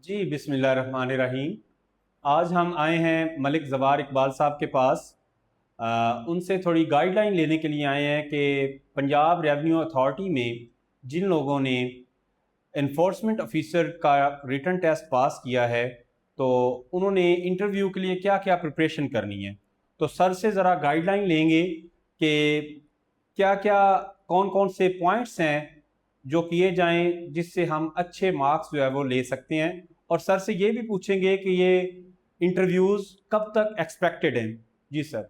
जी बिस्मिल्लाहिर्रहमानिर्रहीम। आज हम आए हैं मलिक ज़फ़ार इकबाल साहब के पास। उनसे थोड़ी गाइडलाइन लेने के लिए आए हैं कि पंजाब रेवेन्यू अथॉरिटी में जिन लोगों ने इन्फोर्समेंट ऑफिसर का रिटन टेस्ट पास किया है तो उन्होंने इंटरव्यू के लिए क्या क्या प्रिपरेशन करनी है। तो सर से ज़रा गाइडलाइन लेंगे कि क्या क्या कौन कौन से पॉइंट्स हैं जो किए जाएं जिससे हम अच्छे मार्क्स जो है वो ले सकते हैं। और सर से ये भी पूछेंगे कि ये इंटरव्यूज़ कब तक एक्सपेक्टेड हैं। जी सर।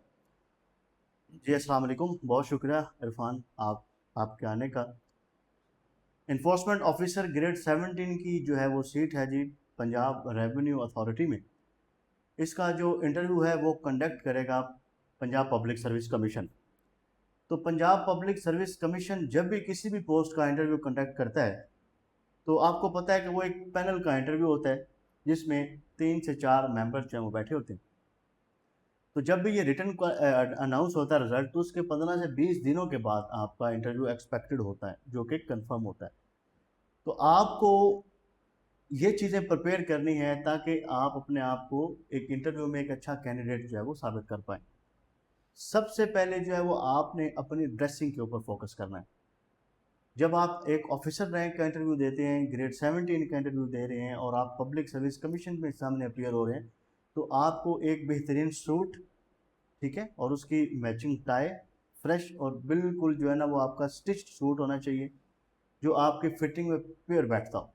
जी अस्सलाम वालेकुम। बहुत शुक्रिया इरफान, आपके आने का। इन्फोर्समेंट ऑफिसर ग्रेड 17 की जो है वो सीट है जी, पंजाब रेवेन्यू अथॉरिटी में। इसका जो इंटरव्यू है वो कंडक्ट करेगा पंजाब पब्लिक सर्विस कमीशन। तो पंजाब पब्लिक सर्विस कमीशन जब भी किसी भी पोस्ट का इंटरव्यू कंडक्ट करता है तो आपको पता है कि वो एक पैनल का इंटरव्यू होता है जिसमें 3 से 4 मेंबर्स जो हैं वो बैठे होते हैं। तो जब भी ये रिटर्न अनाउंस होता है रिजल्ट, तो उसके 15 से 20 दिनों के बाद आपका इंटरव्यू एक्सपेक्टेड होता है, जो कि कंफर्म होता है। तो आपको ये चीज़ें प्रिपेयर करनी है ताकि आप अपने आप को एक इंटरव्यू में एक अच्छा कैंडिडेट जो है वो साबित कर पाएँ। सबसे पहले जो है वो आपने अपनी ड्रेसिंग के ऊपर फोकस करना है। जब आप एक ऑफिसर रैंक का इंटरव्यू देते हैं, ग्रेड 17 का इंटरव्यू दे रहे हैं और आप पब्लिक सर्विस कमीशन में सामने अपीयर हो रहे हैं, तो आपको एक बेहतरीन सूट, ठीक है, और उसकी मैचिंग टाई, फ्रेश और बिल्कुल जो है ना वो आपका स्टिच्ड सूट होना चाहिए जो आपकी फिटिंग में प्योर बैठता हो।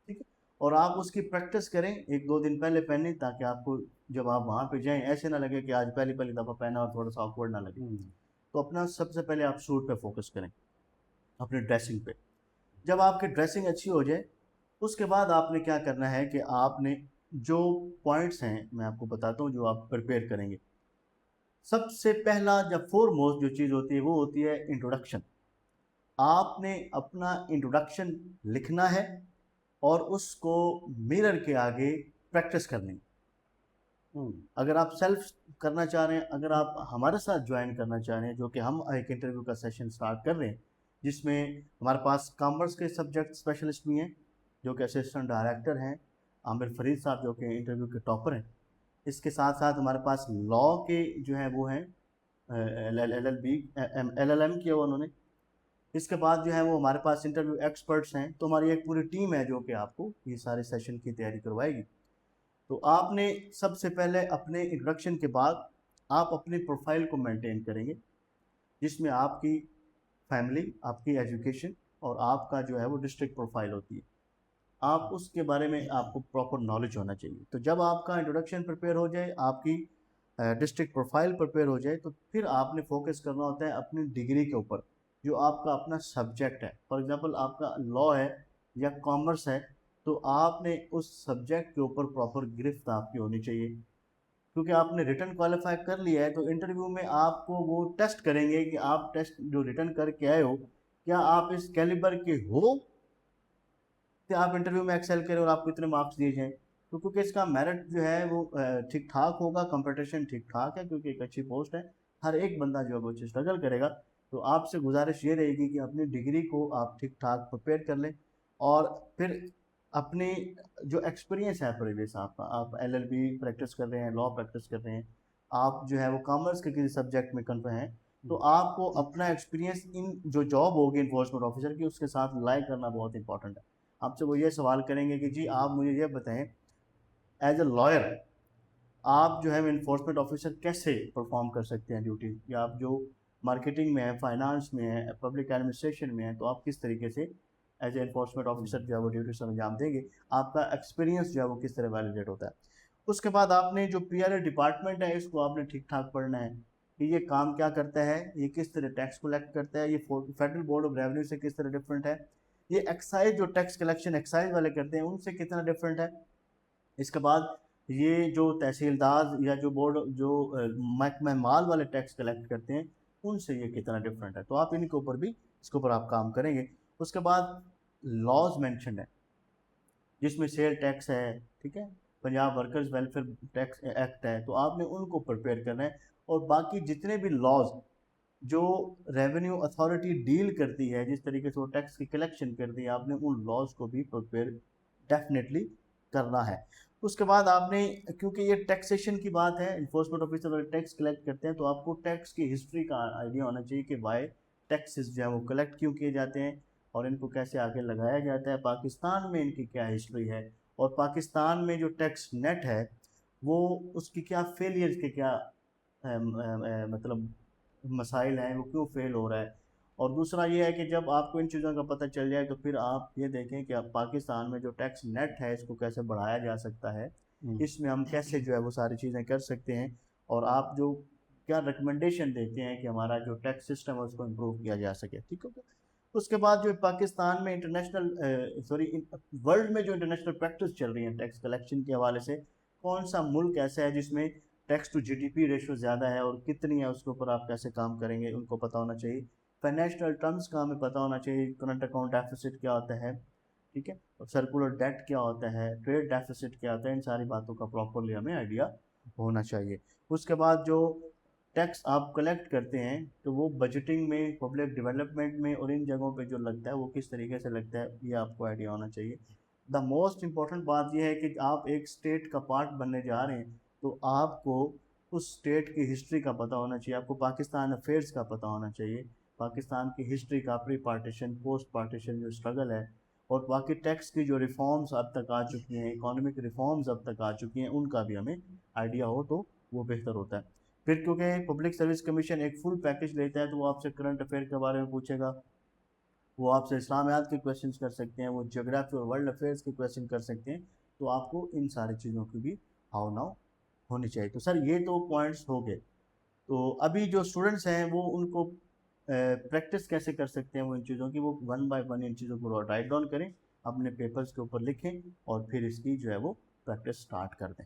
ठीक है, और आप उसकी प्रैक्टिस करें 1-2 दिन पहले पहने, ताकि आपको जब आप वहाँ पे जाएं ऐसे ना लगे कि आज पहली पहली दफ़ा पहना और थोड़ा सा ऑकवर्ड ना लगे। तो अपना सबसे पहले आप सूट पे फोकस करें, अपनी ड्रेसिंग पे। जब आपकी ड्रेसिंग अच्छी हो जाए, उसके बाद आपने क्या करना है कि आपने जो पॉइंट्स हैं मैं आपको बताता हूँ जो आप प्रिपेयर करेंगे। सबसे पहला जब फोरमोस्ट जो चीज़ होती है वो होती है इंट्रोडक्शन। आपने अपना इंट्रोडक्शन लिखना है और उसको मिरर के आगे प्रैक्टिस करनी है। अगर आप सेल्फ करना चाह रहे हैं, अगर आप हमारे साथ ज्वाइन करना चाह रहे हैं, जो कि हम एक इंटरव्यू का सेशन स्टार्ट कर रहे हैं जिसमें हमारे पास कॉमर्स के सब्जेक्ट स्पेशलिस्ट भी हैं जो कि असिस्टेंट डायरेक्टर हैं, आमिर फरीद साहब जो कि इंटरव्यू के टॉपर हैं। इसके साथ साथ हमारे पास लॉ के जो हैं वो हैं, LLM किया हुआ उन्होंने। इसके बाद जो है वो हमारे पास इंटरव्यू एक्सपर्ट्स हैं। तो हमारी एक पूरी टीम है जो कि आपको ये सारे सेशन की तैयारी करवाएगी। तो आपने सबसे पहले अपने इंट्रोडक्शन के बाद आप अपनी प्रोफाइल को मेंटेन करेंगे, जिसमें आपकी फैमिली, आपकी एजुकेशन और आपका जो है वो डिस्ट्रिक्ट प्रोफाइल होती है। आप उसके बारे में आपको प्रॉपर नॉलेज होना चाहिए। तो जब आपका इंट्रोडक्शन प्रिपेयर हो जाए, आपकी डिस्ट्रिक्ट प्रोफाइल प्रिपेयर हो जाए, तो फिर आपने फोकस करना होता है अपनी डिग्री के ऊपर, जो आपका अपना सब्जेक्ट है। फॉर एग्जांपल आपका लॉ है या कॉमर्स है, तो आपने उस सब्जेक्ट के ऊपर प्रॉपर गिरफ्त आपकी होनी चाहिए। क्योंकि आपने रिटर्न क्वालिफाई कर लिया है, तो इंटरव्यू में आपको वो टेस्ट करेंगे कि आप टेस्ट जो रिटर्न करके आए हो, क्या आप इस कैलिबर के हो कि आप इंटरव्यू में एक्सेल करें और आपको इतने मार्क्स दिए जाएँ। तो क्योंकि इसका मेरिट जो है वो ठीक ठाक होगा, कंपटीशन ठीक ठाक है क्योंकि एक अच्छी पोस्ट है, हर एक बंदा जो है वो स्ट्रगल करेगा। तो आपसे गुजारिश ये रहेगी कि अपनी डिग्री को आप ठीक ठाक प्रिपेयर कर लें और फिर अपनी जो एक्सपीरियंस है प्रीवियस आपका, आप LLB प्रैक्टिस कर रहे हैं, लॉ प्रैक्टिस कर रहे हैं, आप जो है वो कॉमर्स के किसी सब्जेक्ट में कर रहे हैं, तो आपको अपना एक्सपीरियंस इन जो जॉब होगी इन्फोर्समेंट ऑफिसर की उसके साथ लाइक करना बहुत इंपॉर्टेंट है। आपसे वो ये सवाल करेंगे कि जी आप मुझे ये बताएं, एज ए लॉयर आप जो है इन्फोर्समेंट ऑफिसर कैसे परफॉर्म कर सकते हैं ड्यूटी, या आप जो मार्केटिंग में है, फाइनेंस में है, पब्लिक एडमिनिस्ट्रेशन में है, तो आप किस तरीके से एज ए इन्फोर्समेंट ऑफिसर जो है वो ड्यूटी से अंजाम देंगे, आपका एक्सपीरियंस जो है वो किस तरह वैलिडेट होता है। उसके बाद आपने जो PRA डिपार्टमेंट है इसको आपने ठीक ठाक पढ़ना है कि ये काम क्या करता है, ये किस तरह टैक्स कलेक्ट करता है, ये फेडरल बोर्ड ऑफ रेवेन्यू से किस तरह डिफरेंट है, ये एक्साइज जो टैक्स कलेक्शन एक्साइज वाले करते हैं उनसे कितना डिफरेंट है। इसके बाद ये जो तहसीलदार या जो बोर्ड जो महकमा माल वाले टैक्स कलेक्ट करते हैं उनसे ये कितना डिफरेंट है। तो आप इनके ऊपर भी, इसके ऊपर आप काम करेंगे। उसके बाद लॉज मेंशन है जिसमें सेल टैक्स है, ठीक है, Punjab workers welfare tax act है, तो आपने उनको प्रिपेयर करना है। और बाकी जितने भी लॉज जो रेवेन्यू अथॉरिटी डील करती है, जिस तरीके से वो टैक्स की कलेक्शन करती है, आपने उन लॉज को भी प्रिपेयर डेफिनेटली करना है। उसके बाद आपने, क्योंकि ये टैक्सेशन की बात है, इन्फोर्समेंट ऑफिसर अगर टैक्स कलेक्ट करते हैं तो आपको टैक्स की हिस्ट्री का आइडिया होना चाहिए कि वाई टैक्सेस जो है वो कलेक्ट क्यों किए जाते हैं और इनको कैसे आगे लगाया जाता है, पाकिस्तान में इनकी क्या हिस्ट्री है, और पाकिस्तान में जो टैक्स नेट है वो उसकी क्या फेलियर के क्या मतलब मसाइल हैं, वो क्यों फेल हो रहा है। और दूसरा ये है कि जब आपको इन चीज़ों का पता चल जाए तो फिर आप ये देखें कि आप पाकिस्तान में जो टैक्स नेट है इसको कैसे बढ़ाया जा सकता है, इसमें हम कैसे जो है वो सारी चीज़ें कर सकते हैं, और आप जो क्या रिकमेंडेशन देते हैं कि हमारा जो टैक्स सिस्टम है उसको इम्प्रूव किया जा सके, ठीक है। उसके बाद जो पाकिस्तान में इंटरनेशनल वर्ल्ड में जो इंटरनेशनल प्रैक्टिस चल रही है टैक्स कलेक्शन के हवाले से, कौन सा मुल्क ऐसा है जिसमें टैक्स टू जीडीपी रेशो ज़्यादा है और कितनी है, उसके ऊपर आप कैसे काम करेंगे उनको पता होना चाहिए। फाइनेंशियल टर्म्स का हमें पता होना चाहिए, करंट अकाउंट डेफिसिट क्या होता है, ठीक है, और सर्कुलर डेट क्या होता है, ट्रेड डेफिसिट क्या होता है, इन सारी बातों का प्रॉपरली हमें आइडिया होना चाहिए। उसके बाद जो टैक्स आप कलेक्ट करते हैं तो वो बजटिंग में, पब्लिक डेवलपमेंट में और इन जगहों पे जो लगता है वो किस तरीके से लगता है, ये आपको आइडिया होना चाहिए। द मोस्ट इम्पॉर्टेंट बात यह है कि आप एक स्टेट का पार्ट बनने जा रहे हैं तो आपको उस स्टेट की हिस्ट्री का पता होना चाहिए, आपको पाकिस्तान अफेयर्स का पता होना चाहिए, पाकिस्तान की हिस्ट्री का, प्री पार्टीशन पोस्ट पार्टीशन जो स्ट्रगल है, और बाकी टैक्स की जो रिफॉर्म्स अब तक आ चुकी हैं, इकोनॉमिक रिफॉर्म्स अब तक आ चुकी हैं, उनका भी हमें आइडिया हो तो वो बेहतर होता है। फिर क्योंकि पब्लिक सर्विस कमीशन एक फुल पैकेज लेता है तो वो आपसे करंट अफेयर के बारे में पूछेगा, वो आपसे इस्लामियात के क्वेश्चंस कर सकते हैं, वो ज्योग्राफी और वर्ल्ड अफेयर्स के क्वेश्चन कर सकते हैं, तो आपको इन सारी चीज़ों की भी हाव नाउ होनी चाहिए। तो सर ये तो पॉइंट्स हो गए। तो अभी जो स्टूडेंट्स हैं वो उनको प्रैक्टिस कैसे कर सकते हैं वो इन चीज़ों की, वो वन बाय वन इन चीज़ों को राइट डाउन करें, अपने पेपर्स के ऊपर लिखें और फिर इसकी जो है वो प्रैक्टिस स्टार्ट कर दें।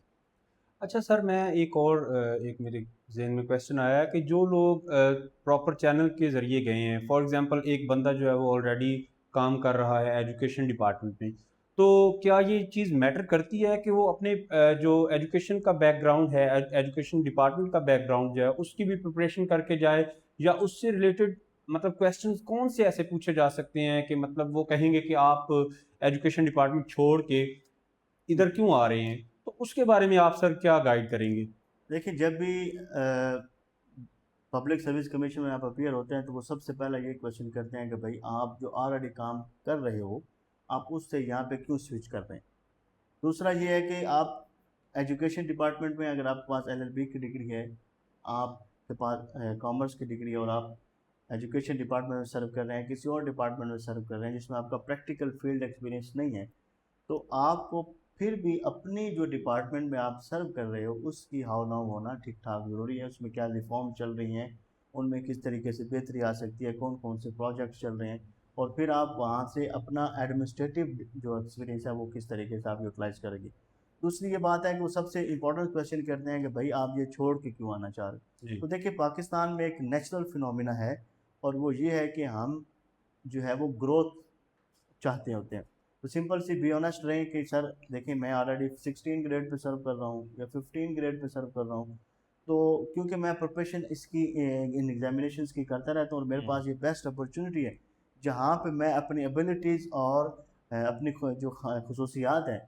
अच्छा सर, मैं एक मेरे जहन में क्वेश्चन आया है कि जो लोग प्रॉपर चैनल के ज़रिए गए हैं, फॉर एग्जांपल एक बंदा जो है वो ऑलरेडी काम कर रहा है एजुकेशन डिपार्टमेंट में, तो क्या ये चीज़ मैटर करती है कि वो अपने जो एजुकेशन का बैकग्राउंड है, एजुकेशन डिपार्टमेंट का बैकग्राउंड जो है उसकी भी प्रिपरेशन करके जाए, या उससे रिलेटेड मतलब क्वेश्चंस कौन से ऐसे पूछे जा सकते हैं कि मतलब वो कहेंगे कि आप एजुकेशन डिपार्टमेंट छोड़ के इधर क्यों आ रहे हैं, तो उसके बारे में आप सर क्या गाइड करेंगे? देखिए, जब भी पब्लिक सर्विस कमीशन में आप अपीयर होते हैं तो वो सबसे पहला ये क्वेश्चन करते हैं कि भाई आप जो ऑलरेडी काम कर रहे हो आप उससे यहाँ पे क्यों स्विच कर रहे हैं। दूसरा ये है कि आप एजुकेशन डिपार्टमेंट में, अगर आपके पास एलएलबी की डिग्री है, आपके पास कॉमर्स की डिग्री है और आप एजुकेशन डिपार्टमेंट में सर्व कर रहे हैं, किसी और डिपार्टमेंट में सर्व कर रहे हैं जिसमें आपका प्रैक्टिकल फील्ड एक्सपीरियंस नहीं है, तो आपको फिर भी अपनी जो डिपार्टमेंट में आप सर्व कर रहे हो उसकी हाव नाव होना ठीक ठाक ज़रूरी है, उसमें क्या रिफॉर्म चल रही हैं, उनमें किस तरीके से बेहतरी आ सकती है, कौन कौन से प्रोजेक्ट्स चल रहे हैं, और फिर आप वहाँ से अपना एडमिनिस्ट्रेटिव जो एक्सपीरियंस है वो किस तरीके से आप यूटिलाइज करेंगे। दूसरी ये बात है कि वो सबसे इंपॉर्टेंट क्वेश्चन करते हैं कि भाई आप ये छोड़ के क्यों आना चाह रहे हो। जी। तो देखिए, पाकिस्तान में एक नेचुरल फिनोमिना है और वो ये है कि हम जो है वो ग्रोथ चाहते होते हैं। तो सिंपल सी बी ऑनेस्ट रहें कि सर देखिए मैं ऑलरेडी 16 ग्रेड पे सर्व कर रहा हूँ या 15 ग्रेड पे सर्व कर रहा हूँ, तो क्योंकि मैं प्रिपरेशन इसकी इन एग्जामिनेशंस की करता रहता हूँ और मेरे पास ये बेस्ट अपॉर्चुनिटी है जहाँ पे मैं अपनी एबिलिटीज़ और अपनी जो खसूसियात हैं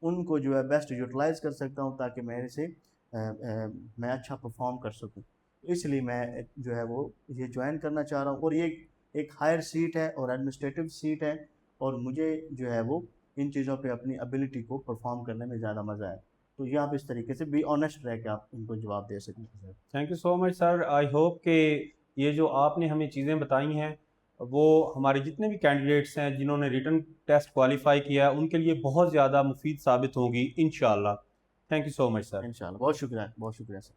उनको जो है बेस्ट यूटिलाइज कर सकता हूँ ताकि मेरे से मैं अच्छा परफॉर्म कर सकूँ। इसलिए मैं जो है वो ये ज्वाइन करना चाह रहा हूँ, और ये एक हायर सीट है और एडमिनिस्ट्रेटिव सीट है, और मुझे जो है वो इन चीज़ों पे अपनी एबिलिटी को परफॉर्म करने में ज़्यादा मज़ा आया। तो ये आप इस तरीके से बी ऑनेस्ट रह के आप इनको जवाब दे सकें sir. Thank you so much sir. I hope कि ये जो आपने हमें चीज़ें बताई हैं वो हमारे जितने भी कैंडिडेट्स हैं जिन्होंने रिटन टेस्ट क्वालिफाई किया है उनके लिए बहुत ज़्यादा मुफीद साबित होंगी इंशाल्लाह। Thank you so much sir. इंशाल्लाह, बहुत शुक्रिया सर।